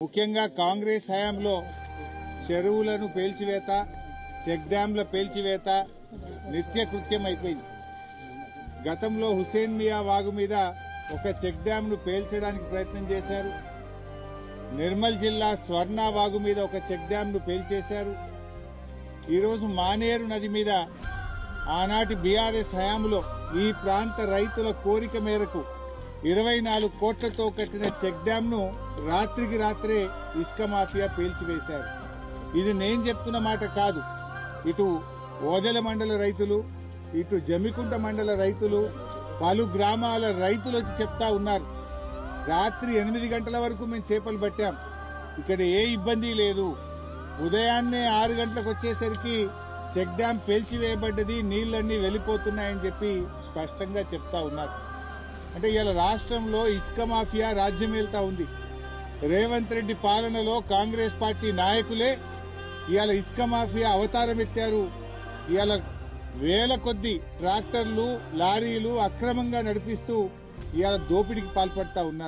ముఖ్యంగా కాంగ్రెస్ హయాంలో చెరువులను పేల్చివేత, చెక్ డ్యాంల పేల్చివేత నిత్యకృత్యం అయిపోయింది. గతంలో హుసేన్ మియా వాగు మీద ఒక చెక్ డ్యాంను పేల్చడానికి ప్రయత్నం చేశారు. నిర్మల్ జిల్లా స్వర్ణ వాగు మీద ఒక చెక్ డ్యాంను పేల్చేశారు. ఈరోజు మానేరు నది మీద ఆనాటి బీఆర్ఎస్ హయాంలో ఈ ప్రాంత రైతుల కోరిక మేరకు 24 కోట్లతో కట్టిన చెక్ డ్యాంను రాత్రికి రాత్రే ఇసుక మాఫియా పేల్చివేశారు. ఇది నేను చెప్తున్న మాట కాదు. ఇటు ఓదెల మండల రైతులు, ఇటు జమ్మికుంట మండల రైతులు, పలు గ్రామాల రైతులు వచ్చి చెప్తా ఉన్నారు. రాత్రి 8 గంటల వరకు మేము చేపలు పట్టాం, ఇక్కడ ఏ ఇబ్బంది లేదు. ఉదయాన్నే 6 గంటలకు వచ్చేసరికి చెక్ డ్యాం పేల్చివేయబడ్డది, నీళ్లన్నీ వెళ్లిపోతున్నాయని చెప్పి స్పష్టంగా చెప్తా ఉన్నారు. అంటే ఇవాళ రాష్ట్రంలో ఇసుక మాఫియా రాజ్యమేల్తా ఉంది. రేవంత్ రెడ్డి పాలనలో కాంగ్రెస్ పార్టీ నాయకులే ఇవాళ ఇసుక మాఫియా అవతారం ఎత్తారు. ఇవాళ వేల కొద్ది ట్రాక్టర్లు, లారీలు అక్రమంగా నడిపిస్తూ ఇవాళ దోపిడీకి పాల్పడతా ఉన్నారు.